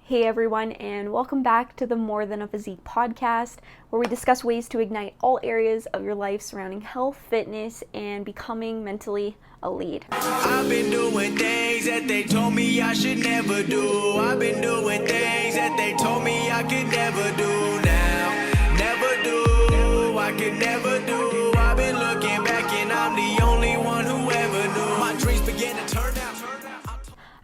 Hey everyone, and welcome back to the More Than a Physique podcast, where we discuss ways to ignite all areas of your life surrounding health, fitness, and becoming mentally a lead. I've been doing things that they told me I should never do. I've been doing things that they told me I could never do now. Never do, I could never do. I've been looking back and I'm the only one who ever knew. My dreams began to turn out.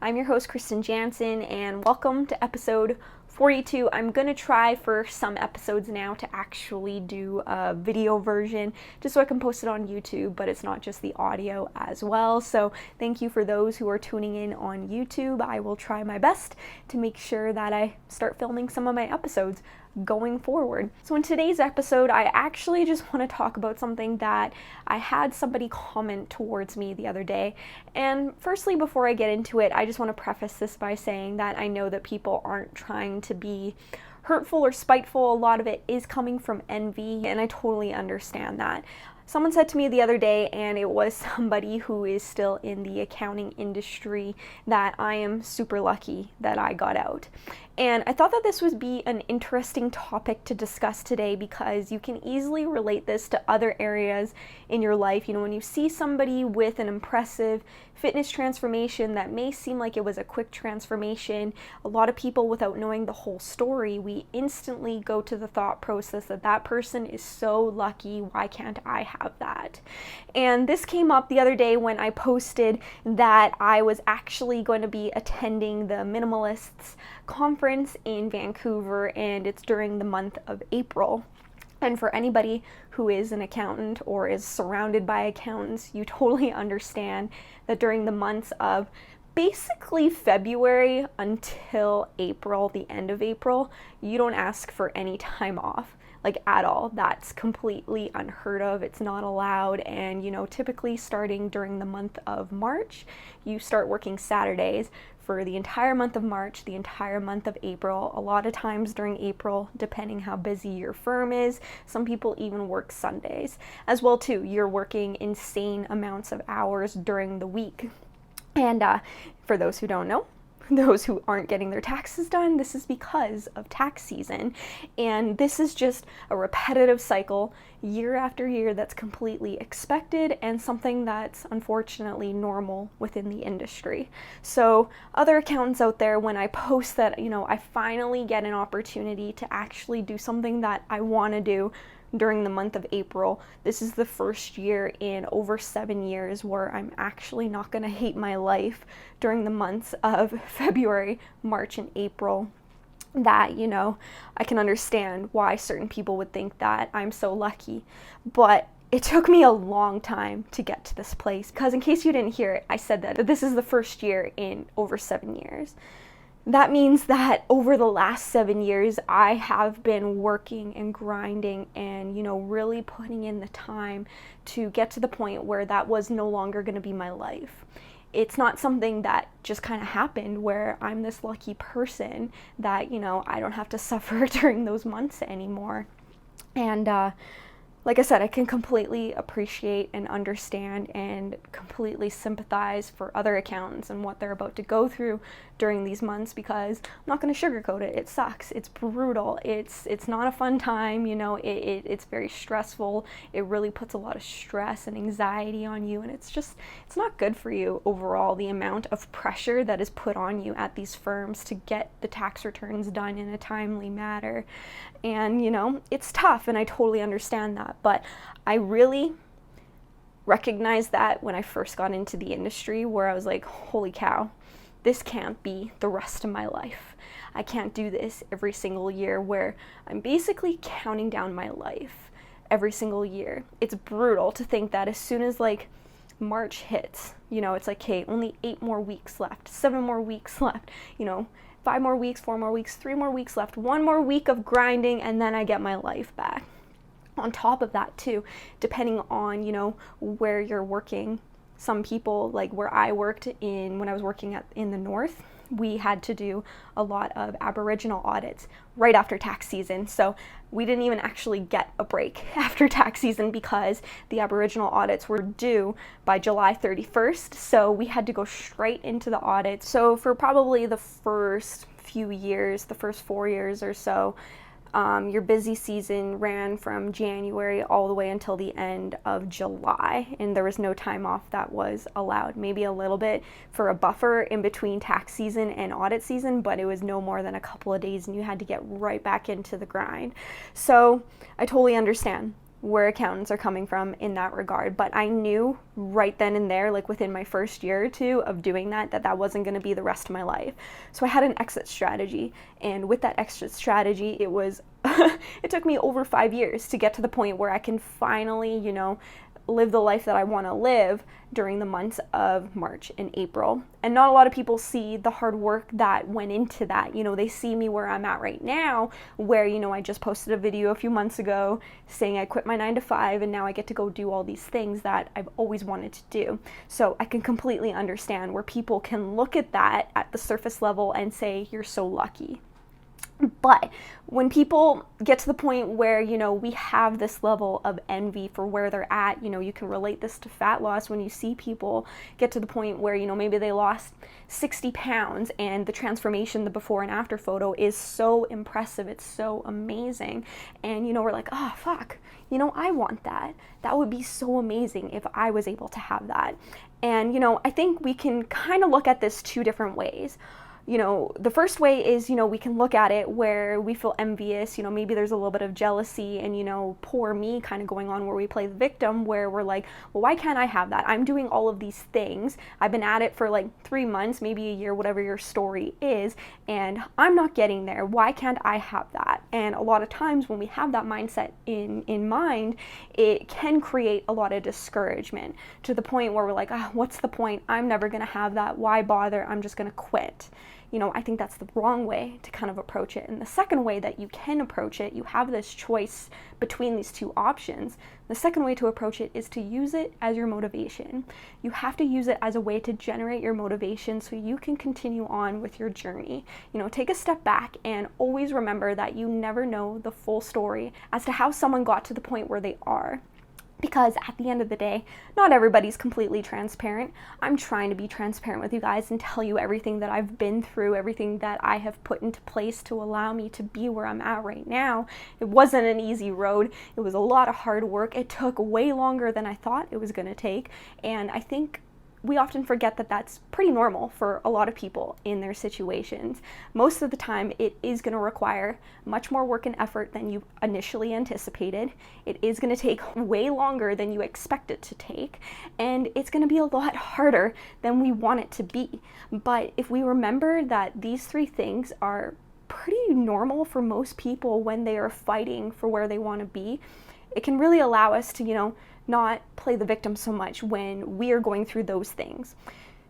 I'm your host, Krysten Jansen, and welcome to episode 42. I'm going to try for some episodes now to actually do a video version, just so I can post it on YouTube, but it's not just the audio as well. So thank you for those who are tuning in on YouTube. I will try my best to make sure that I start filming some of my episodes going forward. So in today's episode, I actually just want to talk about something that I had somebody comment towards me the other day. And firstly, before I get into it, I just want to preface this by saying that I know that people aren't trying to be hurtful or spiteful. A lot of it is coming from envy, and I totally understand that. Someone said to me the other day, and it was somebody who is still in the accounting industry, that I am super lucky that I got out. And I thought that this would be an interesting topic to discuss today because you can easily relate this to other areas in your life. You know, when you see somebody with an impressive fitness transformation that may seem like it was a quick transformation, a lot of people, without knowing the whole story, we instantly go to the thought process that that person is so lucky, why can't I have that? And this came up the other day when I posted that I was actually going to be attending the Minimalists conference in Vancouver, and it's during the month of April. And for anybody who is an accountant or is surrounded by accountants, you totally understand that during the months of basically February until April, the end of April, you don't ask for any time off, like at all. That's completely unheard of. It's not allowed. And, you know, typically starting during the month of March, you start working Saturdays for the entire month of March, the entire month of April. A lot of times during April, depending how busy your firm is, some people even work Sundays as well too. You're working insane amounts of hours during the week. And for those who don't know, those who aren't getting their taxes done, this is because of tax season. And this is just a repetitive cycle year after year that's completely expected and something that's unfortunately normal within the industry. So other accountants out there, when I post that, you know, I finally get an opportunity to actually do something that I want to do during the month of April. This is the first year in over 7 years where I'm actually not going to hate my life during the months of February, March, and April. That, you know, I can understand why certain people would think that I'm so lucky, but it took me a long time to get to this place, because in case you didn't hear it, I said that this is the first year in over 7 years. That means that over the last 7 years, I have been working and grinding and, you know, really putting in the time to get to the point where that was no longer going to be my life. It's not something that just kind of happened where I'm this lucky person that, you know, I don't have to suffer during those months anymore. And, like I said, I can completely appreciate and understand and completely sympathize for other accountants and what they're about to go through during these months, because I'm not going to sugarcoat it. It sucks. It's brutal. It's not a fun time. You know, it's very stressful. It really puts a lot of stress and anxiety on you, and it's not good for you overall, the amount of pressure that is put on you at these firms to get the tax returns done in a timely manner. And, you know, it's tough, and I totally understand that. But I really recognized that when I first got into the industry, where I was like, holy cow, this can't be the rest of my life. I can't do this every single year, where I'm basically counting down my life every single year. It's brutal to think that as soon as like March hits, you know, it's like, okay, only 8 more weeks left, 7 more weeks left, you know, 5 more weeks, 4 more weeks, 3 more weeks left, 1 more week of grinding, and then I get my life back. On top of that too, depending on, you know, where you're working, some people, like where I worked in, when I was working in the north, we had to do a lot of Aboriginal audits right after tax season. So we didn't even actually get a break after tax season because the Aboriginal audits were due by July 31st. So we had to go straight into the audit. So for probably the first few years, the first 4 years or so, your busy season ran from January all the way until the end of July, and there was no time off that was allowed. Maybe a little bit for a buffer in between tax season and audit season, but it was no more than a couple of days, and you had to get right back into the grind. So I totally understand where accountants are coming from in that regard, but I knew right then and there, like within my first year or two of doing that, that wasn't going to be the rest of my life. So I had an exit strategy, and with that exit strategy, it was it took me over 5 years to get to the point where I can finally, live the life that I want to live during the months of March and April. And not a lot of people see the hard work that went into that. They see me where I'm at right now, where, I just posted a video a few months ago saying I quit my 9-to-5 and now I get to go do all these things that I've always wanted to do. So I can completely understand where people can look at that at the surface level and say, you're so lucky. But when people get to the point where, we have this level of envy for where they're at, you can relate this to fat loss when you see people get to the point where, maybe they lost 60 pounds and the transformation, the before and after photo is so impressive. It's so amazing. And, we're like, oh, fuck, I want that. That would be so amazing if I was able to have that. And, I think we can kind of look at this two different ways. The first way is, we can look at it where we feel envious, maybe there's a little bit of jealousy and, poor me kind of going on where we play the victim, where we're like, well, why can't I have that? I'm doing all of these things. I've been at it for like 3 months, maybe a year, whatever your story is, and I'm not getting there. Why can't I have that? And a lot of times when we have that mindset in mind, it can create a lot of discouragement to the point where we're like, what's the point? I'm never going to have that. Why bother? I'm just going to quit. I think that's the wrong way to kind of approach it. And the second way that you can approach it, you have this choice between these two options. The second way to approach it is to use it as your motivation. You have to use it as a way to generate your motivation so you can continue on with your journey. Take a step back and always remember that you never know the full story as to how someone got to the point where they are. Because at the end of the day, not everybody's completely transparent. I'm trying to be transparent with you guys and tell you everything that I've been through, everything that I have put into place to allow me to be where I'm at right now. It wasn't an easy road. It was a lot of hard work. It took way longer than I thought it was going to take. And I think we often forget that that's pretty normal for a lot of people in their situations. Most of the time, it is going to require much more work and effort than you initially anticipated. It is going to take way longer than you expect it to take, and it's going to be a lot harder than we want it to be. But if we remember that these 3 things are pretty normal for most people when they are fighting for where they want to be, it can really allow us to, not play the victim so much when we are going through those things.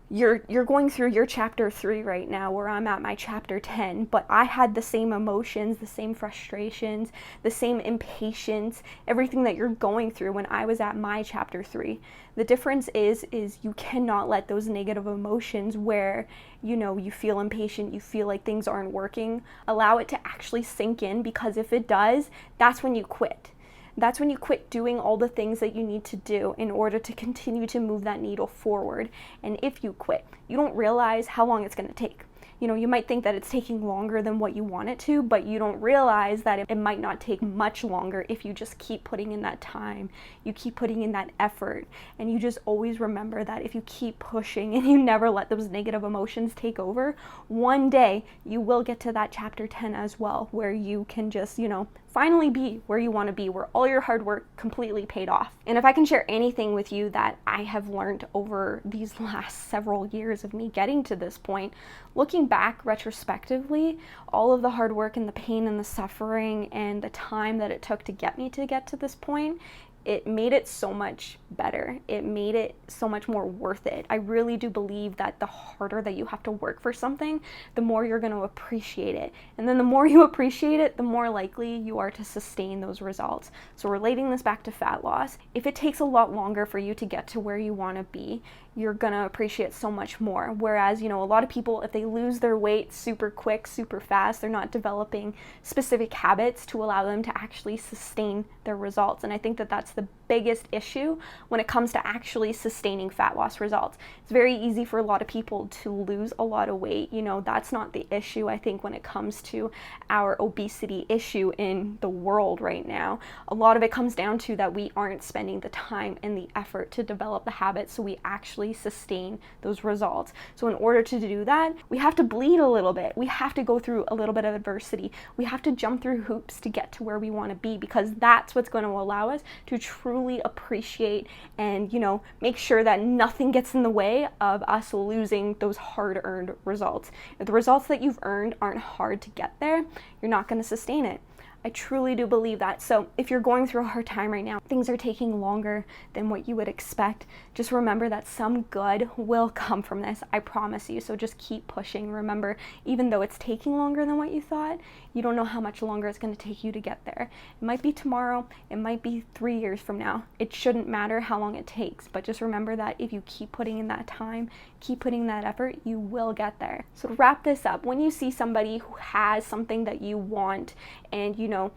You're going through your chapter 3 right now, where I'm at my chapter 10, but I had the same emotions, the same frustrations, the same impatience, everything that you're going through when I was at my chapter 3. The difference is you cannot let those negative emotions where, you feel impatient, you feel like things aren't working, allow it to actually sink in, because if it does, that's when you quit. That's when you quit doing all the things that you need to do in order to continue to move that needle forward. And if you quit, you don't realize how long it's going to take. You might think that it's taking longer than what you want it to, but you don't realize that it might not take much longer if you just keep putting in that time, you keep putting in that effort, and you just always remember that if you keep pushing and you never let those negative emotions take over, one day you will get to that chapter 10 as well, where you can just, finally be where you want to be, where all your hard work completely paid off. And if I can share anything with you that I have learned over these last several years of me getting to this point, looking back retrospectively, all of the hard work and the pain and the suffering and the time that it took to get to this point, it made it so much better. It made it so much more worth it. I really do believe that the harder that you have to work for something, the more you're going to appreciate it. And then the more you appreciate it, the more likely you are to sustain those results. So relating this back to fat loss, if it takes a lot longer for you to get to where you want to be, you're going to appreciate so much more. Whereas, a lot of people, if they lose their weight super quick, super fast, they're not developing specific habits to allow them to actually sustain their results. And I think that that's the biggest issue when it comes to actually sustaining fat loss results. It's very easy for a lot of people to lose a lot of weight. You know, that's not the issue, I think, when it comes to our obesity issue in the world right now. A lot of it comes down to that we aren't spending the time and the effort to develop the habits so we actually sustain those results. So in order to do that, we have to bleed a little bit. We have to go through a little bit of adversity. We have to jump through hoops to get to where we want to be, because that's what's going to allow us to truly appreciate and, you know, make sure that nothing gets in the way of us losing those hard-earned results. If the results that you've earned aren't hard to get there, you're not going to sustain it. I truly do believe that. So if you're going through a hard time right now, things are taking longer than what you would expect, just remember that some good will come from this. I promise you. So just keep pushing. Remember, even though it's taking longer than what you thought, you don't know how much longer it's going to take you to get there. It might be tomorrow. It might be 3 years from now. It shouldn't matter how long it takes, but just remember that if you keep putting in that time, keep putting in that effort, you will get there. So to wrap this up, when you see somebody who has something that you want and you know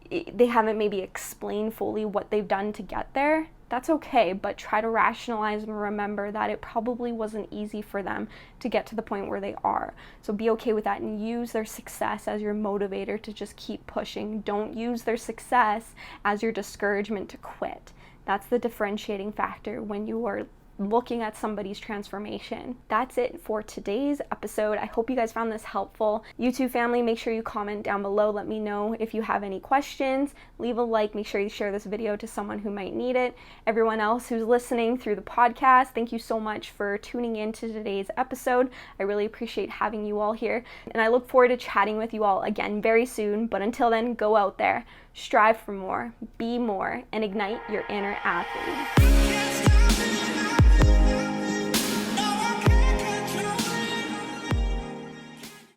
they haven't maybe explained fully what they've done to get there, that's okay, but try to rationalize and remember that it probably wasn't easy for them to get to the point where they are. So be okay with that and use their success as your motivator to just keep pushing. Don't use their success as your discouragement to quit. That's the differentiating factor when you are looking at somebody's transformation. That's it for today's episode. I hope you guys found this helpful. YouTube family, make sure you comment down below. Let me know if you have any questions. Leave a like. Make sure you share this video to someone who might need it. Everyone else who's listening through the podcast, thank you so much for tuning in to today's episode. I really appreciate having you all here, and I look forward to chatting with you all again very soon. But until then, go out there, strive for more, be more, and ignite your inner athlete.